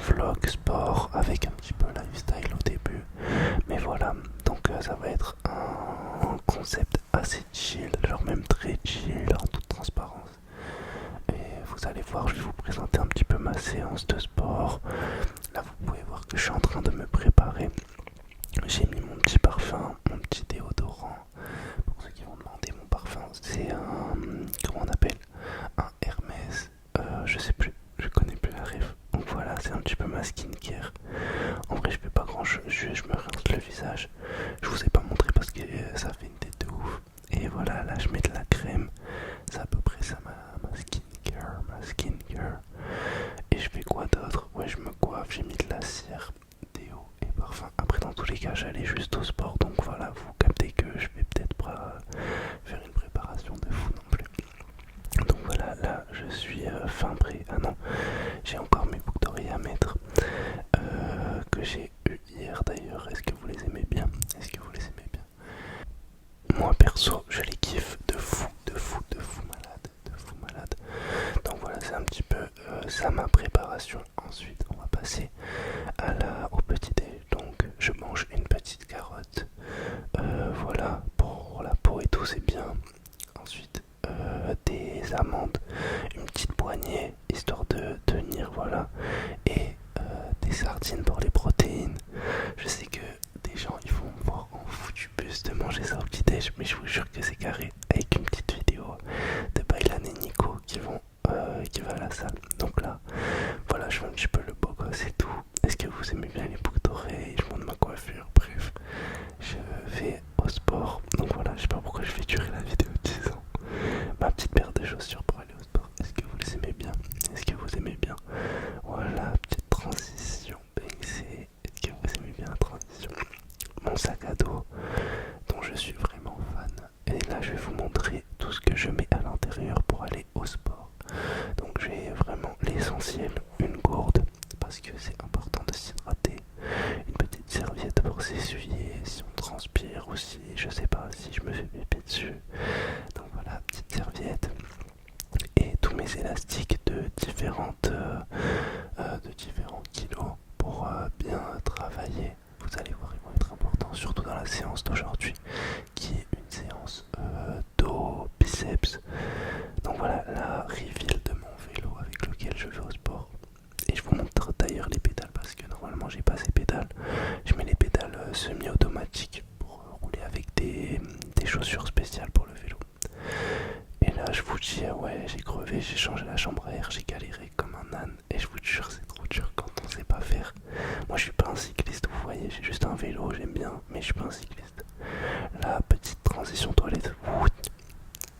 vlog sport avec un petit peu lifestyle au début. Mais voilà, donc ça va être un concept assez chill, genre même très chill en toute transparence. Et vous allez voir, je vais vous présenter un petit peu ma séance de sport. Là vous pouvez voir que je suis en train de me préparer. J'ai mis mon petit parfum, mon petit déodorant. Pour ceux qui vont demander, mon parfum c'est un, comment on appelle, un Hermès, je sais plus, je connais plus la ref. Donc voilà, c'est un petit peu ma skincare. En vrai je fais pas grand chose, je me rince le visage. Je vous ai pas montré parce que ça fait une tête de ouf. Et voilà, là je mets de la crème. C'est à peu près ça ma skincare. Et je fais quoi d'autre? Ouais, je me coiffe, j'ai mis de la cire, déo et parfum. Après dans tous les cas j'allais juste au sport. Donc voilà, vous captez que je vais peut-être pas faire une préparation de fou non plus. Donc voilà, là je suis fin prêt. Ah non, j'ai encore mes boucles d'oreilles à mettre que j'ai eu hier d'ailleurs. Est-ce que vous les aimez bien? Est-ce que vous les aimez bien? Moi perso, je les kiffe de fou, malade. Donc voilà, c'est un petit peu ça ma préparation. Ensuite, on va passer au petit déj. Donc je mange une petite carotte. Voilà, pour la peau et tout, c'est bien. Ensuite, des amandes, une petite poignée, histoire de tenir, voilà. Et des sardines pour les protéines. Je sais que des gens, ils vont me voir en foutu bus de manger ça au petit déj, mais je vous jure que c'est carré. Avec une petite vidéo de Baylan et Nico qui va à la salle. Donc là, voilà, je fais un petit peu le beau gosse et tout. Est-ce que vous aimez bien les boucles d'oreilles? Je monte ma coiffure, bref. Je vais au sport. Donc voilà, je sais pas pourquoi je fais durer la vidéo de 10 ans. Ma petite paire de chaussures pour aller au sport. Est-ce que vous les aimez bien? Est-ce que vous aimez bien? Voilà, petite transition. Est-ce que vous aimez bien la transition? Mon sac à dos, dont je suis vraiment fan. Et là, je vais vous montrer tout ce que je mets à l'intérieur pour aller au sport. Donc j'ai vraiment l'essentiel, une gourde, parce que c'est important de s'hydrater, une petite serviette pour s'essuyer si on transpire aussi, je sais pas si je me fais pipi dessus. Donc voilà, petite serviette et tous mes élastiques de différents kilos pour bien travailler. Vous allez voir, ils vont être importants, surtout dans la séance d'aujourd'hui, qui est une séance dos, biceps. Donc voilà la reveal de mon vélo avec lequel je vais au sport. Et je vous montre d'ailleurs les pédales parce que normalement j'ai pas ces pédales. Je mets les pédales semi-automatiques pour rouler avec des chaussures spéciales pour le vélo. Et là je vous dis, ouais, j'ai crevé, j'ai changé la chambre à air, j'ai galéré comme un âne. Et je vous jure, c'est trop dur quand on sait pas faire. Moi je suis pas un cycliste, vous voyez, j'ai juste un vélo, j'aime bien, mais je suis pas un cycliste. La petite transition toilette,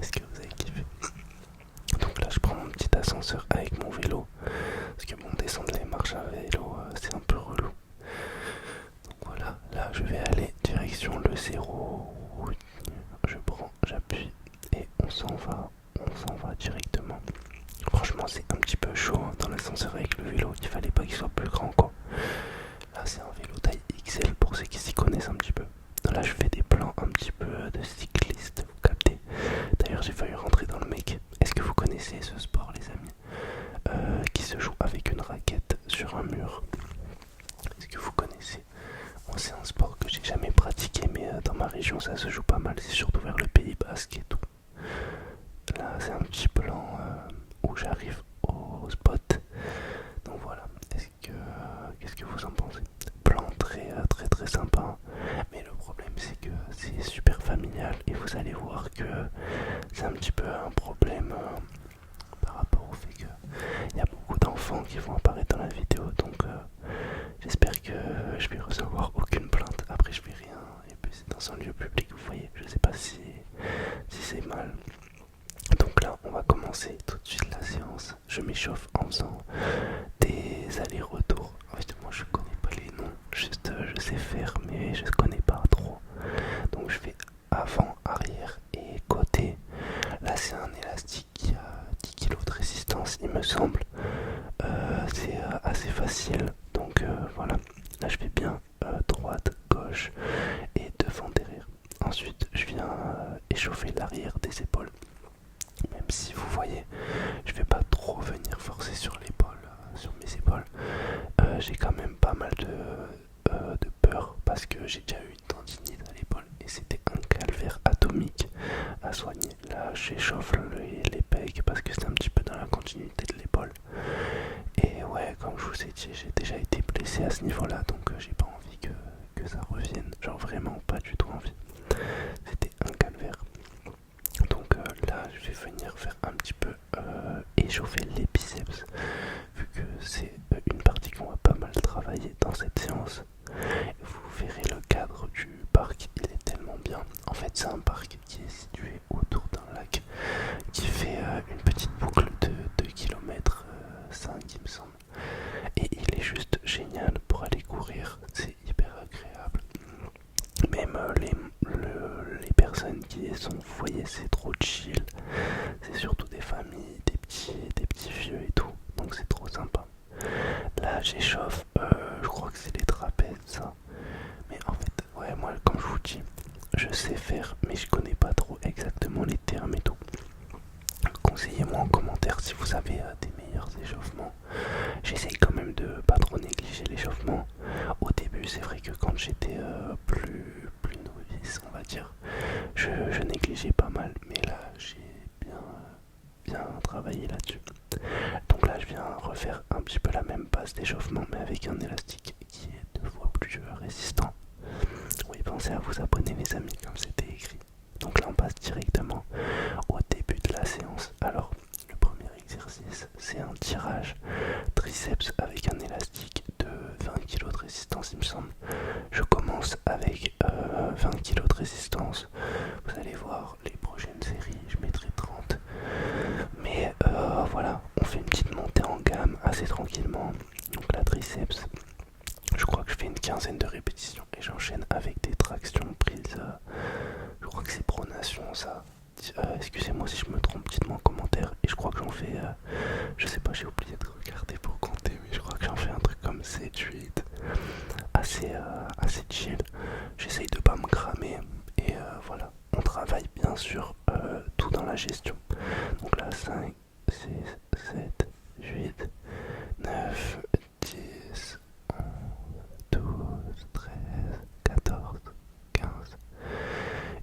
est-ce que vous avez kiffé? Donc là je prends mon petit ascenseur avec mon vélo. Parce que bon, descendre les marches à vélo, c'est un peu relou. Donc voilà, là je vais aller direction le zéro. Je prends, j'appuie et on s'en va directement. Franchement c'est un petit peu chaud hein, dans l'ascenseur avec le vélo, il fallait pas qu'il soit plus grand quoi. Là c'est un vélo taille XL pour ceux qui s'y connaissent un petit peu. Là je fais des plans un petit peu de cycliste, vous captez. D'ailleurs j'ai failli rentrer dans le mec. Est-ce que vous connaissez ce sport les amis qui se joue avec une raquette sur un mur? Est-ce que vous connaissez? Moi c'est un sport que j'ai jamais pratiqué mais dans ma région ça se joue pas mal, c'est surtout vers le Pays Basque et tout. Là c'est un petit plan où j'arrive au spot. Donc voilà, qu'est-ce que vous en pensez? Plan très sympa. Mais le problème c'est que c'est super familial et vous allez voir que c'est un petit peu un problème par rapport au fait qu'il y a beaucoup d'enfants qui vont apparaître dans la vidéo. Donc j'espère que je vais recevoir aucune plainte. Après je vais rien. Et puis c'est dans un lieu public, vous voyez. Je sais pas si c'est mal. Donc là on va commencer tout de suite la séance. Je m'échauffe en faisant des allers-retours. En fait moi je connais pas les noms. Juste je sais faire mais je connais pas trop. Donc je fais avant, arrière et côté. Là c'est un élastique qui a 10 kg de résistance il me semble. C'est assez facile. Donc voilà. Là je fais bien droite, gauche et devant, derrière. Ensuite je viens échauffer l'arrière des épaules. Même si vous voyez, je vais pas trop venir forcer sur l'épaule, sur mes épaules. j'ai quand même pas mal de peur parce que j'ai déjà eu une tendinite à l'épaule et c'était un calvaire atomique à soigner. Là, j'échauffe les pecs parce que c'est un petit peu dans la continuité de l'épaule. Et ouais, comme je vous ai dit, j'ai déjà été blessé à ce niveau-là, donc j'ai pas envie que ça revienne. Genre vraiment pas du tout envie. C'était un calvaire. Donc là, je vais venir faire un petit peu échauffer les biceps, vu que c'est une partie qu'on va pas mal travailler dans cette séance. Vous verrez le cadre du parc, il est tellement bien. En fait, c'est un parc qui est situé autour d'un lac qui fait une petite boucle de 2 km 5 il me semble. Et il est juste génial pour aller courir, c'est hyper agréable. Même les personnes qui sont, vous voyez, c'est trop chill. C'est surtout des familles, des petits vieux et tout. Donc c'est trop sympa. Là j'échauffe, je crois que c'est les trapèzes ça. Mais en fait, ouais, moi comme je vous dis, je sais faire, mais je connais pas trop exactement les termes et tout. Conseillez-moi en commentaire si vous avez des meilleurs échauffements. J'essaye quand même de pas trop négliger l'échauffement. Au début, c'est vrai que quand j'étais plus novice, on va dire, je négligeais pas mal, mais là j'ai bien travaillé là-dessus. Donc là, je viens refaire un petit peu la même base d'échauffement, mais avec un élastique qui est 2 fois plus résistant. Oui, pensez à vous abonner les amis, comme c'était écrit. Donc là, on passe directement au début de la séance. Alors, le premier exercice, c'est un tirage triceps avec un élastique de 20 kg de résistance, il me semble. Je commence avec 20 kg de résistance. Vous allez voir, les prochaines séries, je mettrai 30. Mais voilà, on fait une petite montée en gamme assez tranquillement. Donc la triceps, je crois que je fais une quinzaine de répétitions et j'enchaîne avec des tractions prises. Je crois que c'est pronation ça. Excusez-moi si je me trompe, dites-moi en commentaire. Et je crois que j'en fais, je sais pas, j'ai oublié de regarder pour compter, mais je crois que j'en fais un truc comme 7-8. Assez chill. J'essaye de pas me cramer. Et voilà, on travaille bien sûr tout dans la gestion. Donc là, 5, 6, 7, 8, 9, 10, 11, 12, 13, 14, 15.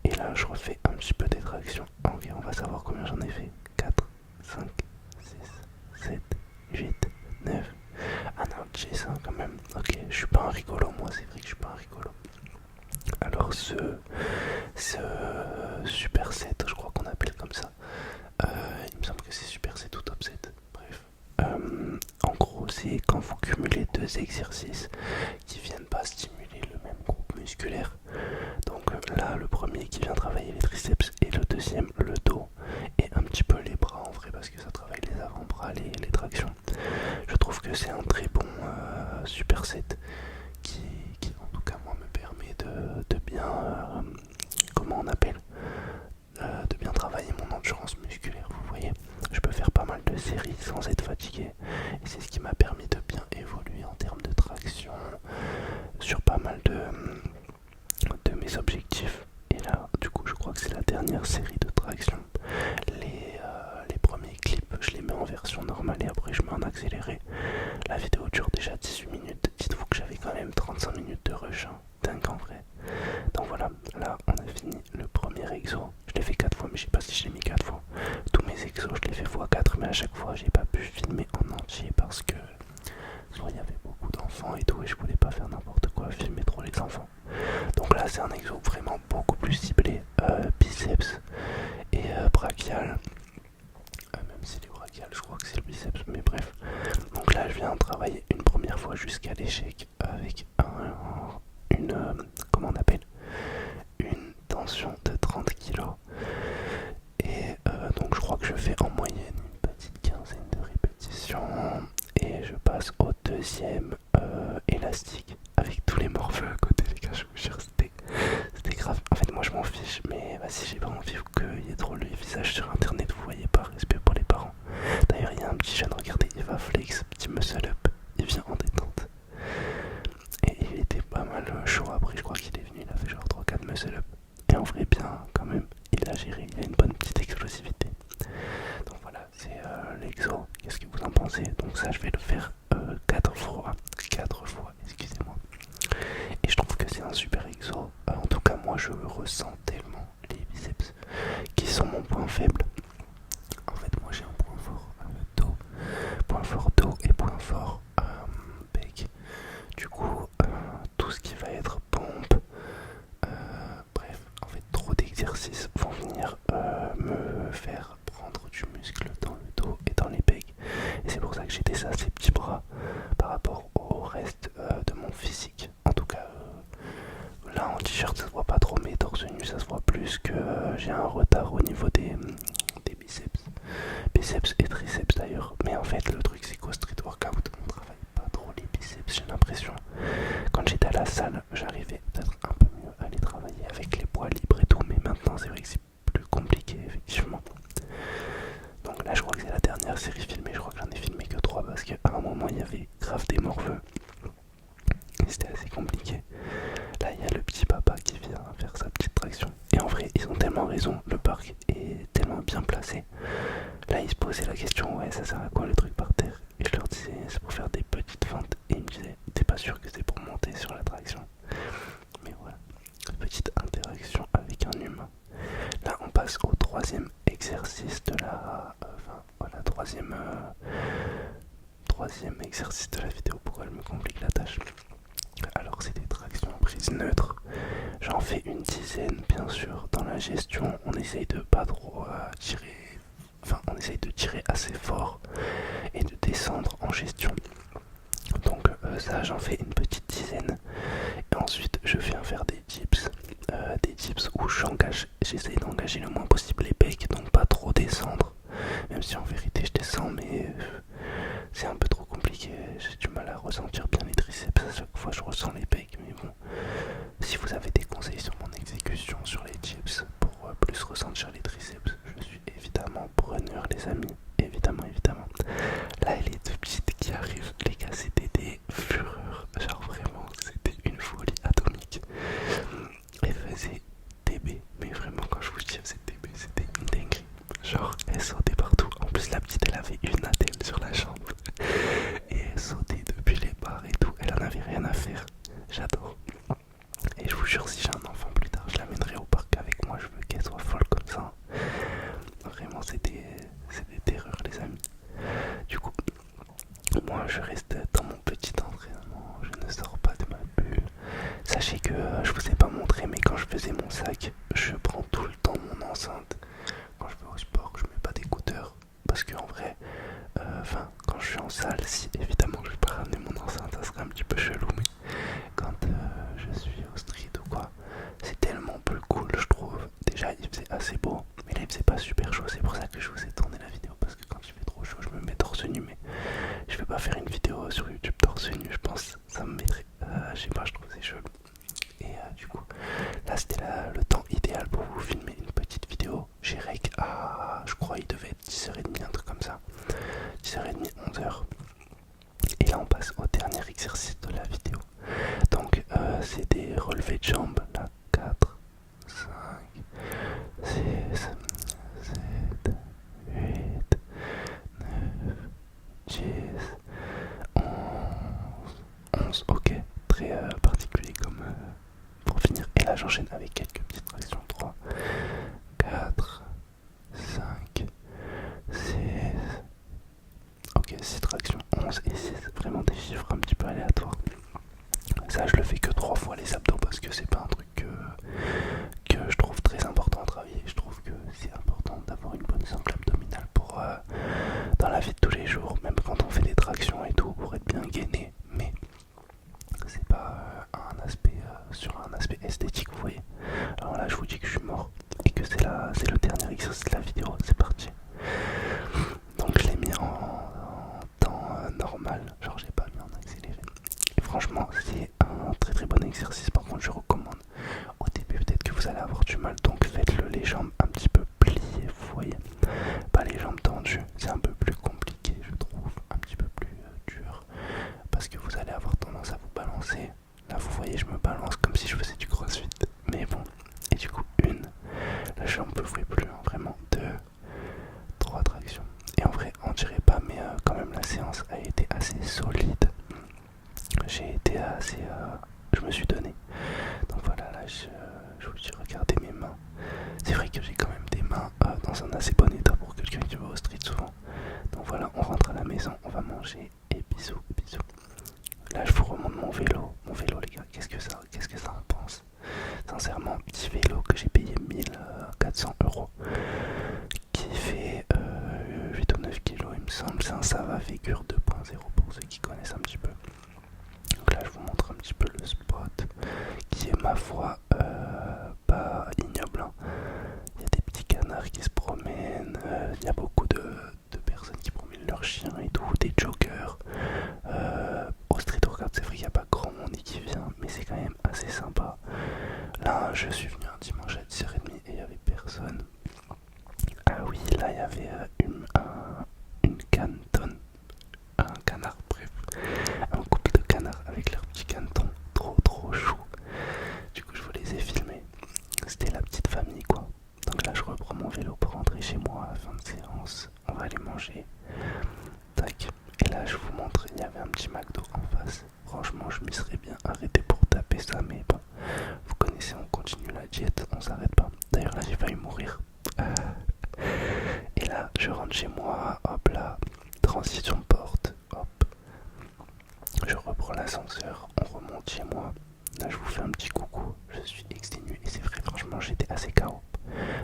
Et là, je refais un petit peu des tractions. Ok, on va savoir combien j'en ai fait. 4, 5, 6, 7, 8, 9. Ah non, j'ai ça quand même. Ok, je suis pas un rigolo, moi, c'est vrai que je suis pas un rigolo. Alors, ce superset, je crois qu'on appelle comme ça. Il me semble que c'est superset ou topset. Bref. En gros, c'est quand vous cumulez 2 exercices qui viennent pas stimuler le même groupe musculaire. Donc là, le premier qui vient travailler les triceps et le deuxième le dos et un petit peu les bras en vrai parce que ça travaille les avant-bras, les tractions. Je trouve que c'est un très bon superset qui en tout cas moi me permet de bien, comment on appelle, de bien travailler mon endurance musculaire, vous voyez. Je peux faire pas mal de séries sans être fatigué et c'est ce qui m'a permis de bien évoluer en termes de traction sur pas mal de mes objectifs. Et là, du coup, je crois que c'est la dernière série de traction. Les premiers clips, je les mets en version normale et après je mets en accéléré. La vidéo dure déjà 18 minutes. Dites-vous que j'avais quand même 35 minutes de rush, hein. Dingue en vrai. Donc voilà, là on a fini le premier exo. Je l'ai fait 4 fois, mais je sais pas si je l'ai mis 4 fois. Tous mes exos, je les fais x4, mais à chaque fois, j'ai pas pu filmer en entier parce que soit il y avait beaucoup d'enfants et tout, et je voulais pas faire n'importe quoi, filmer trop les enfants. Donc là, c'est un exo vraiment beaucoup plus ciblé, biceps et brachial. Même si les brachiales, je crois que c'est le biceps, mais bref. Donc là, je viens travailler une première fois jusqu'à l'échec avec comment on appelle, une tension de 30 kg. Et donc je crois que je fais en moyenne une petite quinzaine de répétitions. Et je passe au deuxième élastique avec tous les morveux à côté, les gars, je vous jure, c'était grave. En fait, moi je m'en fiche, mais si j'ai pas envie qu'il y ait trop le visage sur internet, vous voyez pas, respect pour les parents. D'ailleurs, il y a un petit jeune, regardez, il va flex, petit muscle up, il vient en détente. Et il était pas mal chaud après, je crois qu'il est venu, il a fait genre 3-4 muscle up. Et en vrai, bien quand même, il a géré, il a une bonne petite explosivité. Donc voilà, c'est l'exo, qu'est-ce que vous en pensez? Donc ça, je vais le faire 4 va être pompe. Bref, en fait, trop d'exercices vont venir me faire prendre du muscle dans le dos et dans les pecs. Et c'est pour ça que j'ai déjà ces petits bras par rapport au reste de mon physique. En tout cas, là en t-shirt ça se voit pas trop, mais torse nu ça se voit plus que j'ai un retard au niveau des biceps et triceps d'ailleurs. Mais en fait, le truc c'est qu'au street workout, on travaille pas trop les biceps, j'ai l'impression. Quand j'étais à la salle, j'arrivais peut-être un peu mieux à les travailler avec les poids libres et tout, mais maintenant c'est vrai que c'est plus compliqué effectivement. Donc là je crois que c'est la dernière série filmée, je crois que j'en ai filmé que 3 parce qu'à un moment il y avait grave des morveux et c'était assez compliqué. Là il y a le petit papa qui vient faire sa petite traction et en vrai ils ont tellement raison, le parc est tellement bien placé. Là ils se posaient la question, ouais ça sert à quoi le truc par terre? Et je leur disais c'est pour faire des petites feintes et ils me disaient t'es pas sûr que c'est pour monter sur l'attraction? Mais voilà, petite interaction avec un humain. Là on passe au troisième exercice de la... enfin voilà, troisième exercice de la vidéo. Pourquoi elle me complique la tâche? Alors c'est des tractions en prise neutre. J'en fais une dizaine bien sûr. Dans la gestion on essaye de pas trop tirer... Enfin on essaye de tirer assez fort et de descendre en gestion. Donc ça j'en fais une petite dizaine. Et ensuite je viens faire des dips. Des dips où j'essaye d'engager le moins possible les pecs, donc pas trop descendre. Même si en vérité je descends, mais c'est un peu trop compliqué. J'ai du mal à ressentir bien les triceps. À chaque fois je ressens les pecs, mais bon. Si vous avez des conseils sur mon exécution sur les dips pour plus ressentir les triceps, je suis évidemment preneur les amis. Évidemment, évidemment. Là les deux petites qui arrivent, les gars, c'était des fureurs. Genre vraiment, c'était une folie atomique. Elle faisait TB, mais vraiment quand je vous dis elle faisait TB, c'était une dinguerie. Genre elle sautait partout. En plus la petite elle avait une attelle sur la jambe. Et elle sautait depuis les barres et tout. Elle en avait rien à faire. J'adore. Et je vous jure si j'ai un enfant plus tard, je l'amènerai au parc avec moi. Je veux qu'elle soit folle comme ça. Vraiment c'est des terreurs les amis. Du coup, moi je reste dans mon petit entraînement, je ne sors pas de ma bulle. Sachez que je vous ai pas montré, mais quand je faisais mon sac, je prends tout le temps mon enceinte. Quand je vais au sport, je mets pas d'écouteurs. Parce que en vrai, quand je suis en salle, si évidemment je vais pas ramener mon enceinte, ça serait un petit peu chelou. Mais quand je suis au street ou quoi, c'est tellement plus cool, je trouve. Déjà, il faisait assez beau, mais là il faisait pas super chaud. C'est pour ça que je vous ai tourné la vidéo. Parce que quand il fait trop chaud, je me mets torse nu. Mais je vais pas faire une vidéo sur YouTube torse nu, je pense. Ça me mettrait. Je sais pas, je trouve c'est chelou. Et du coup, là c'était le temps idéal pour vous filmer une petite vidéo. J'ai rec à, je crois, il devait être 10h30, un truc comme ça. 10h30, 11h. Et là on passe au dernier exercice de la vidéo. Donc c'est des relevés de jambes. Là, 4, 5, 6, 7, 8, 9, 10, 11, ok, très particulier comme pour finir. Et là j'enchaîne avec quelques petites tractions. 3, 4, 5, 6, ok, 6 tractions, 11 et 6, vraiment des chiffres un petit peu aléatoires. Ça je le fais que 3 fois les abdos parce que c'est pas un truc que je trouve très important à travailler. Je trouve que c'est important d'avoir une bonne sangle abdominale pour dans la vie de tous les jours, même quand on fait des tractions et tout, pour être bien gainé. Mais c'est pas un aspect sur un aspect esthétique, vous voyez. Alors là je vous dis que je suis mort et que c'est le dernier exercice de la vidéo. C'est parti. Donc je l'ai mis en temps normal, genre j'ai pas mis en accéléré. Et franchement c'est un très très bon exercice. Par contre je recommande au début, peut-être que vous allez avoir du mal, donc faites-le les jambes un petit peu pliées, vous voyez, pas les jambes tendues. C'est un peu plus compliqué je trouve, un petit peu plus dur, parce que vous allez avoir tendance à vous balancer. Là vous voyez je me balance comme si je faisais du crossfit, mais bon. Et du coup la jambe ne pouvait plus, hein, vraiment. 2, 3 tractions. Et en vrai on dirait pas, mais quand même la séance a été assez solide. J'ai été assez... je me suis donné. Donc voilà, là je vous dis, regardez mes mains. C'est vrai que j'ai quand même des mains dans un assez bon état pour quelqu'un qui va au street souvent. Donc voilà, on rentre à la maison, on va manger et bisous, bisous. Là je vous remonte mon vélo les gars, qu'est-ce que ma foi, pas ignoble, hein. Il y a des petits canards qui se promènent, il y a beaucoup de personnes qui promènent leurs chiens et tout, des joggers. Au street workout, c'est vrai qu'il n'y a pas grand monde qui vient, mais c'est quand même assez sympa. Là, je suis venu un dimanche à 10h30 et il n'y avait personne. Ah oui, là, il y avait une cantonne, un canard, bref, un couple de canards avec leur petit caneton, trop chou. Du coup, je vous les ai filmés. C'était la petite famille, quoi. Donc là, je reprends mon vélo pour rentrer chez moi à la fin de séance. On va aller manger. Tac. Et là, je vous montre, il y avait un petit McDo en face. Franchement, je m'y serais bien arrêté pour taper ça, mais bon, vous connaissez, on continue la diète, on s'arrête pas. D'ailleurs, là, j'ai failli mourir. Et là, je rentre chez moi, hop là, transition porte, hop. Je reprends l'ascenseur, on remonte chez moi. Là, je vous fais un petit coucou, je suis exténué et c'est vrai, franchement, j'étais assez KO.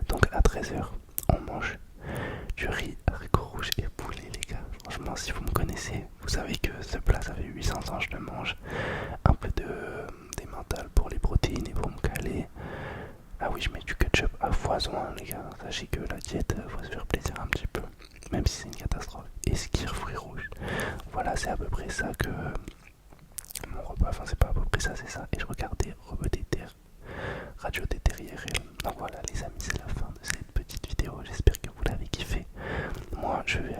Donc, à 13h, on mange du riz, haricots rouges et poulet, les gars. Franchement, si vous me connaissez, vous savez que ce plat, ça fait 800 ans que je le mange. Un peu d'emmental pour les protéines et pour me caler. Ah oui, je mets du ketchup à foison, hein, les gars. Sachez que la diète, faut se faire plaisir un petit peu, même si c'est une catastrophe. Et skir fruits rouges. Voilà, c'est à peu près ça que mon repas. Enfin, c'est pas à peu près ça, c'est ça. Et je regardais Rebeu des Terres, Radio des Terriers. Donc voilà, les amis, c'est la fin de cette petite vidéo. J'espère que vous l'avez kiffé. Moi, je vais